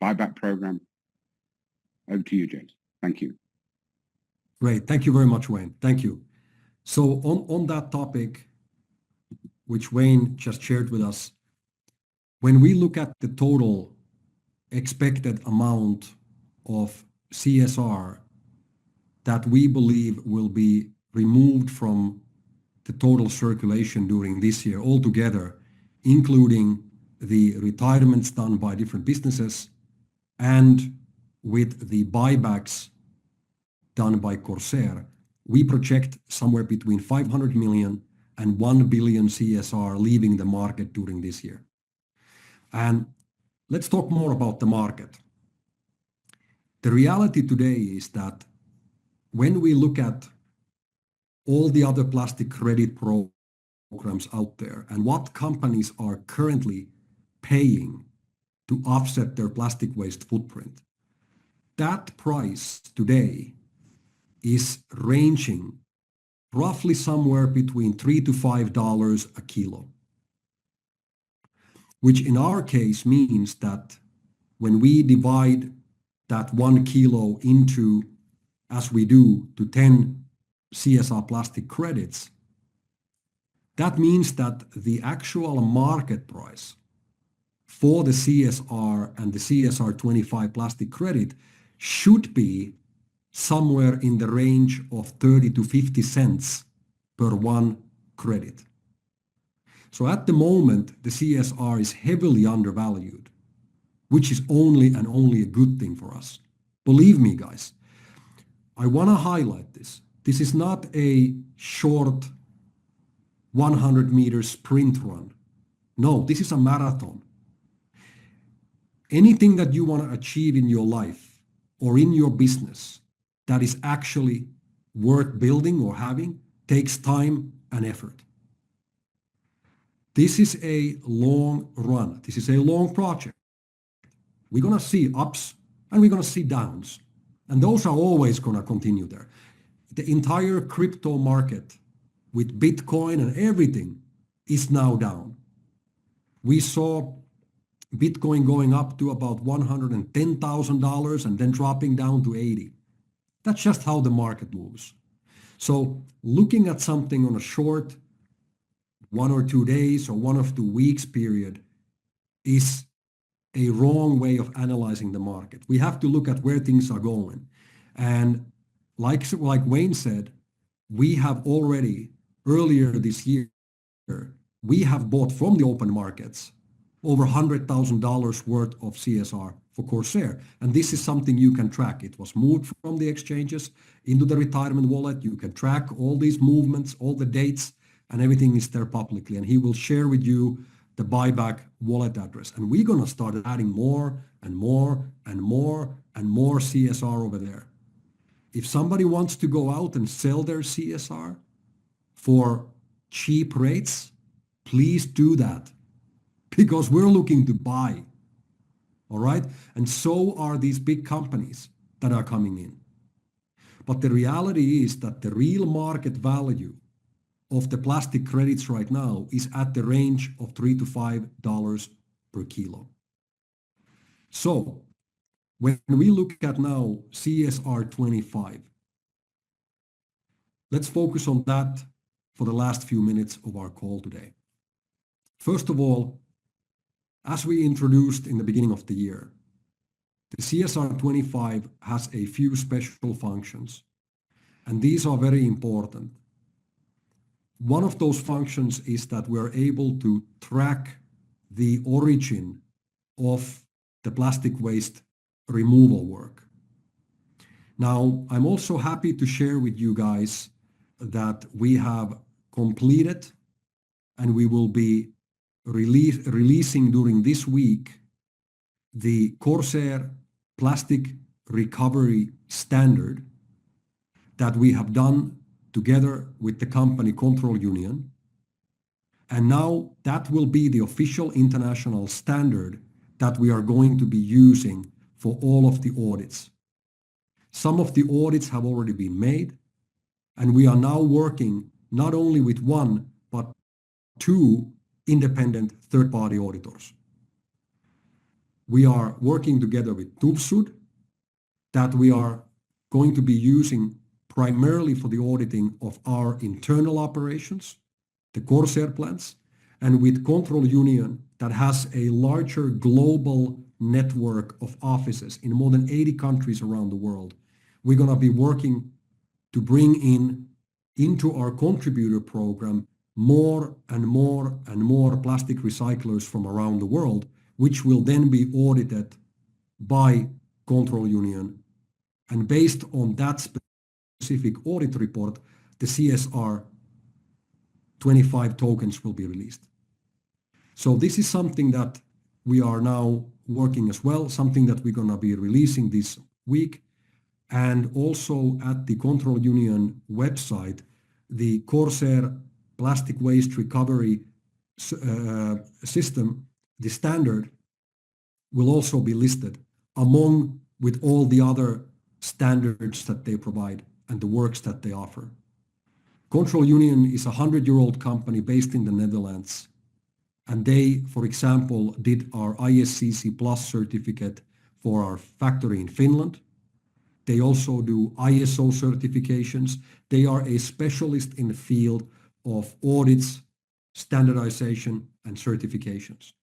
buyback program. Over to you, James. Thank you. Great. Thank you very much, Wayne. Thank you. So on that topic, which Wayne just shared with us, when we look at the total expected amount of CSR that we believe will be removed from the total circulation during this year altogether including the retirements done by different businesses and with the buybacks done by Corsair, we project somewhere between 500 million and 1 billion CSR leaving the market during this year. And let's talk more about the market. The reality today is that when we look at all the other plastic credit programs out there and what companies are currently paying to offset their plastic waste footprint, that price today is ranging roughly somewhere between $3 to $5 a kilo, which in our case means that when we divide that 1 kilo into, as we do, to 10 CSR plastic credits, that means that the actual market price for the CSR and the CSR25 plastic credit should be somewhere in the range of 30 to 50 cents per one credit. So at the moment, the CSR is heavily undervalued, which is only a good thing for us. Believe me, guys, I want to highlight this. This is not a short 100-meter sprint run. No, this is a marathon. Anything that you want to achieve in your life or in your business that is actually worth building or having takes time and effort. This is a long run. This is a long project. We're going to see ups and we're going to see downs. And those are always going to continue there. The entire crypto market with Bitcoin and everything is now down. We saw Bitcoin going up to about $110,000 and then dropping down to 80. That's just how the market moves. So looking at something on a short 1 or 2 days or 1 or 2 weeks period is a wrong way of analyzing the market. We have to look at where things are going. And like Wayne said, we have already earlier this year, we have bought from the open markets over $100,000 worth of CSR for Corsair. And this is something you can track. It was moved from the exchanges into the retirement wallet. You can track all these movements, all the dates, and everything is there publicly. And he will share with you the buyback wallet address. And we're going to start adding more and more and more and more CSR over there. If somebody wants to go out and sell their CSR for cheap rates, please do that, because we're looking to buy. All right? And so are these big companies that are coming in. But the reality is that the real market value of the plastic credits right now is at the range of $3 to $5 per kilo. So when we look at now CSR25, let's focus on that for the last few minutes of our call today. First of all, as we introduced in the beginning of the year, the CSR25 has a few special functions, and these are very important. One of those functions is that we're able to track the origin of the plastic waste removal work. Now, I'm also happy to share with you guys that we have completed and we will be releasing during this week the Corsair Plastic Recovery Standard that we have done together with the company Control Union. And now that will be the official international standard that we are going to be using for all of the audits. Some of the audits have already been made, and we are now working not only with 1, but 2 independent third-party auditors. We are working together with Tubsud that we are going to be using primarily for the auditing of our internal operations, the Corsair plants, and with Control Union that has a larger global network of offices in more than 80 countries around the world. We're going to be working to bring into our contributor program more and more and more plastic recyclers from around the world, which will then be audited by Control Union. And based on that specific audit report, the CSR25 tokens will be released. So this is something that we are now working as well, something that we're going to be releasing this week. And also at the Control Union website, the Corsair plastic waste recovery system, the standard, will also be listed along with all the other standards that they provide and the works that they offer. Control Union is a 100-year-old company based in the Netherlands. And they, for example, did our ISCC Plus certificate for our factory in Finland. They also do ISO certifications. They are a specialist in the field of audits, standardization, and certifications.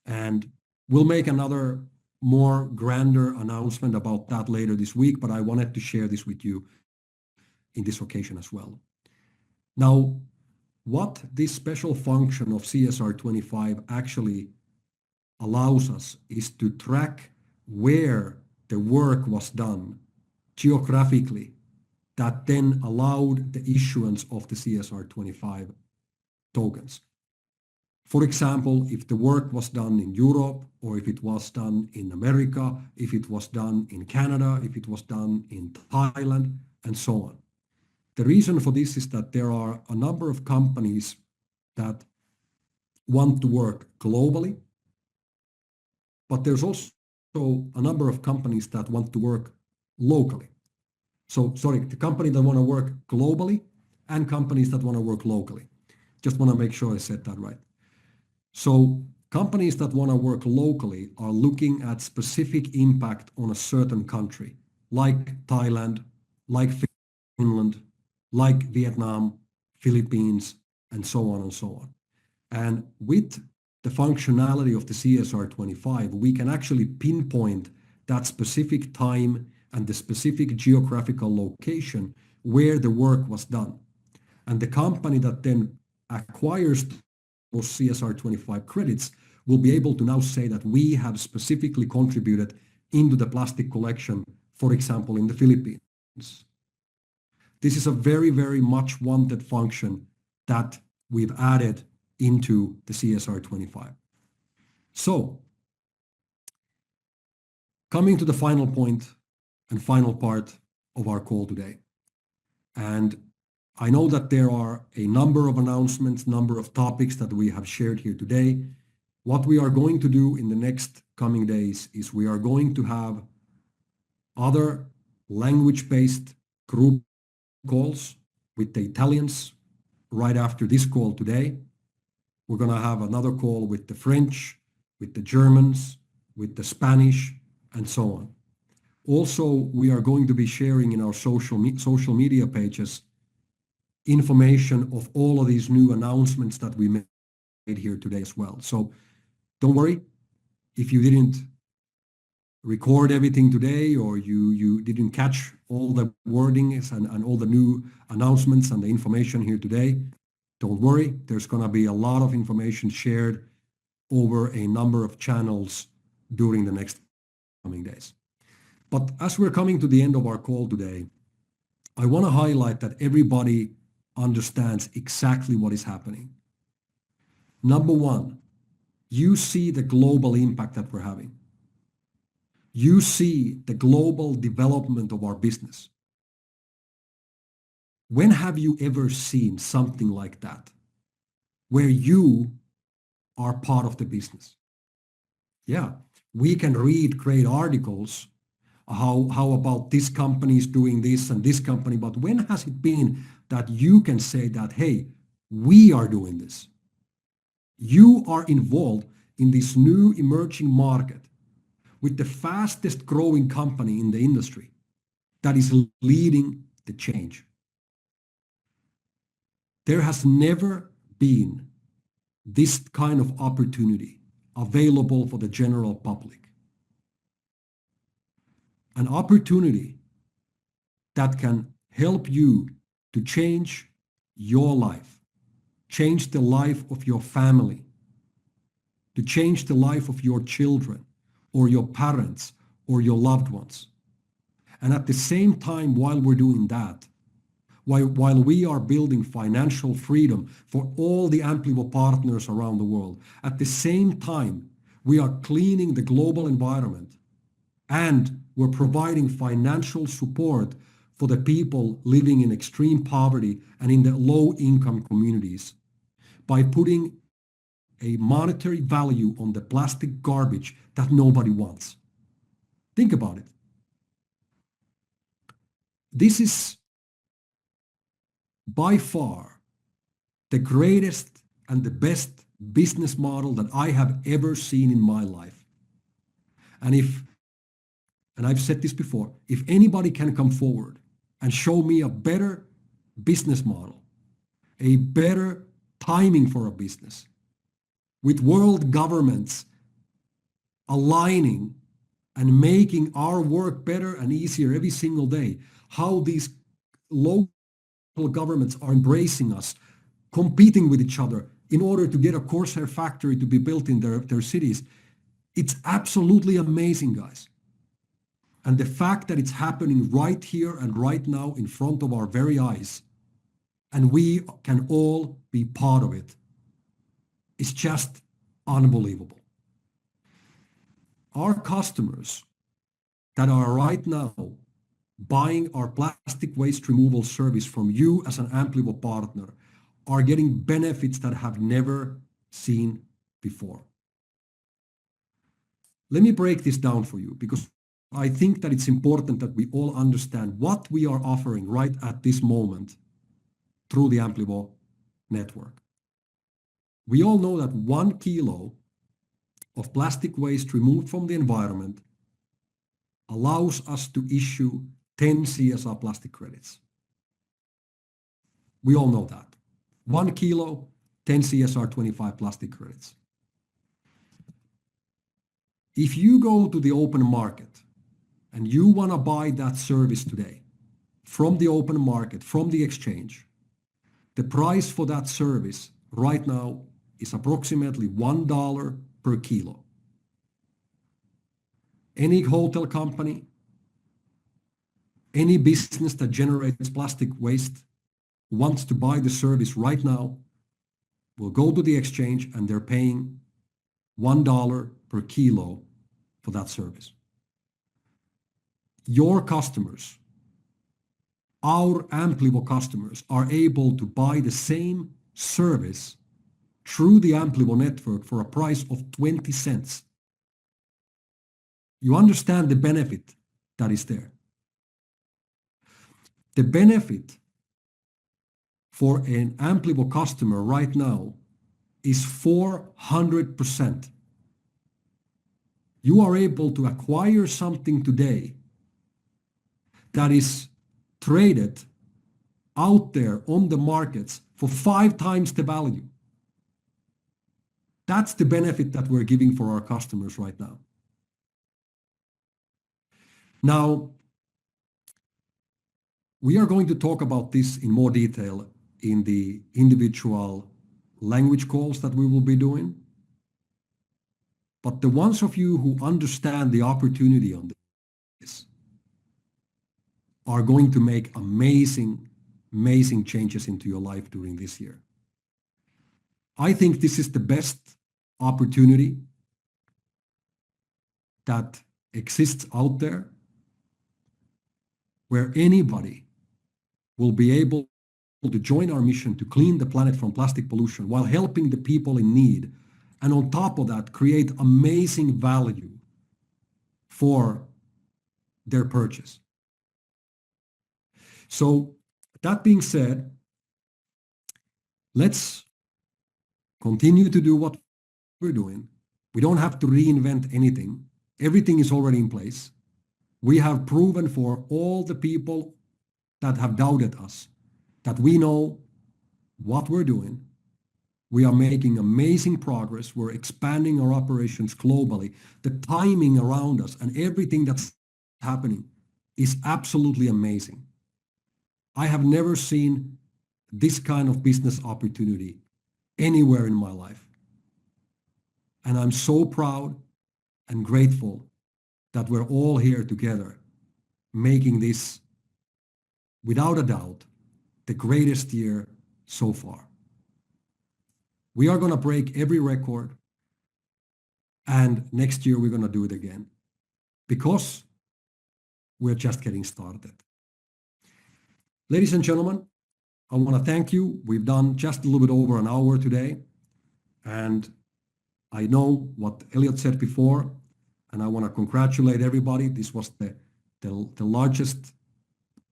And we'll make another more grander announcement about that later this week, but I wanted to share this with you in this occasion as well. Now, what this special function of CSR25 actually allows us is to track where the work was done geographically that then allowed the issuance of the CSR25 tokens. For example, if the work was done in Europe, or if it was done in America, if it was done in Canada, if it was done in Thailand, and so on. The reason for this is that there are a number of companies that want to work globally, but there's also a number of companies that want to work locally. So, sorry, the company that want to work globally and companies that want to work locally. Just want to make sure I said that right. So companies that want to work locally are looking at specific impact on a certain country, like Thailand, like Finland, like Vietnam, Philippines, and so on and so on. And with the functionality of the CSR25, we can actually pinpoint that specific time and the specific geographical location where the work was done. And the company that then acquires those CSR25 credits will be able to now say that we have specifically contributed into the plastic collection, for example, in the Philippines. This is a very, very much wanted function that we've added into the CSR25. So, coming to the final point and final part of our call today. And I know that there are a number of announcements, number of topics that we have shared here today. What we are going to do in the next coming days is we are going to have other language-based group calls with the Italians right after this call today. We're going to have another call with the French, with the Germans, with the Spanish, and so on. Also, we are going to be sharing in our social media pages information of all of these new announcements that we made here today as well. So don't worry if you didn't record everything today or you didn't catch all the wordings and all the new announcements and the information here today. Don't worry, there's going to be a lot of information shared over a number of channels during the next coming days. But as we're coming to the end of our call today, I want to highlight that everybody understands exactly what is happening. Number one, you see the global impact that we're having. You see the global development of our business. When have you ever seen something like that, where you are part of the business? Yeah, we can read great articles, how about this company is doing this and this company, but when has it been that you can say that, hey, we are doing this? You are involved in this new emerging market with the fastest growing company in the industry that is leading the change. There has never been this kind of opportunity available for the general public. An opportunity that can help you to change your life, change the life of your family, to change the life of your children or your parents or your loved ones. And at the same time, while we're doing that, while we are building financial freedom for all the Amplio partners around the world, at the same time, we are cleaning the global environment and we're providing financial support for the people living in extreme poverty and in the low-income communities by putting a monetary value on the plastic garbage that nobody wants. Think about it. This is by far the greatest and the best business model that I have ever seen in my life. And I've said this before, if anybody can come forward and show me a better business model, a better timing for a business, with world governments aligning and making our work better and easier every single day, how these local governments are embracing us, competing with each other in order to get a Corsair factory to be built in their cities. It's absolutely amazing, guys. And the fact that it's happening right here and right now in front of our very eyes, and we can all be part of it, is just unbelievable. Our customers that are right now buying our plastic waste removal service from you as an Amplio partner are getting benefits that have never seen before. Let me break this down for you because I think that it's important that we all understand what we are offering right at this moment through the Amplio network. We all know that 1 kilo of plastic waste removed from the environment allows us to issue 10 CSR plastic credits. We all know that. 1 kilo, 10 CSR25 plastic credits. If you go to the open market and you want to buy that service today from the open market, from the exchange, the price for that service right now is approximately $1 per kilo. Any hotel company, any business that generates plastic waste wants to buy the service right now will go to the exchange and they're paying $1 per kilo for that service. Your customers, our Amplio customers, are able to buy the same service through the Amplio network for a price of 20 cents. You understand the benefit that is there. The benefit for an Amplio customer right now is 400%. You are able to acquire something today that is traded out there on the markets for 5 times the value. That's the benefit that we're giving for our customers right now. Now, we are going to talk about this in more detail in the individual language calls that we will be doing. But the ones of you who understand the opportunity on this are going to make amazing, amazing changes into your life during this year. I think this is the best opportunity that exists out there where anybody will be able to join our mission to clean the planet from plastic pollution while helping the people in need. And on top of that, create amazing value for their purchase. So that being said, let's continue to do what we're doing. We don't have to reinvent anything. Everything is already in place. We have proven for all the people that have doubted us that we know what we're doing. We are making amazing progress. We're expanding our operations globally. The timing around us and everything that's happening is absolutely amazing. I have never seen this kind of business opportunity anywhere in my life. And I'm so proud and grateful that we're all here together, making this, without a doubt, the greatest year so far. We are going to break every record, and next year we're going to do it again, because we're just getting started. Ladies and gentlemen, I want to thank you. We've done just a little bit over an hour today, and I know what Elliot said before, and I want to congratulate everybody. This was the largest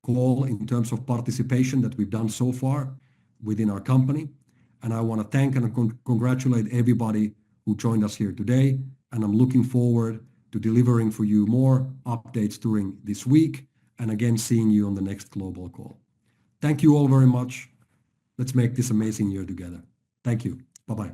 call in terms of participation that we've done so far within our company. And I want to thank and congratulate everybody who joined us here today. And I'm looking forward to delivering for you more updates during this week, and again, seeing you on the next global call. Thank you all very much. Let's make this amazing year together. Thank you. Bye-bye.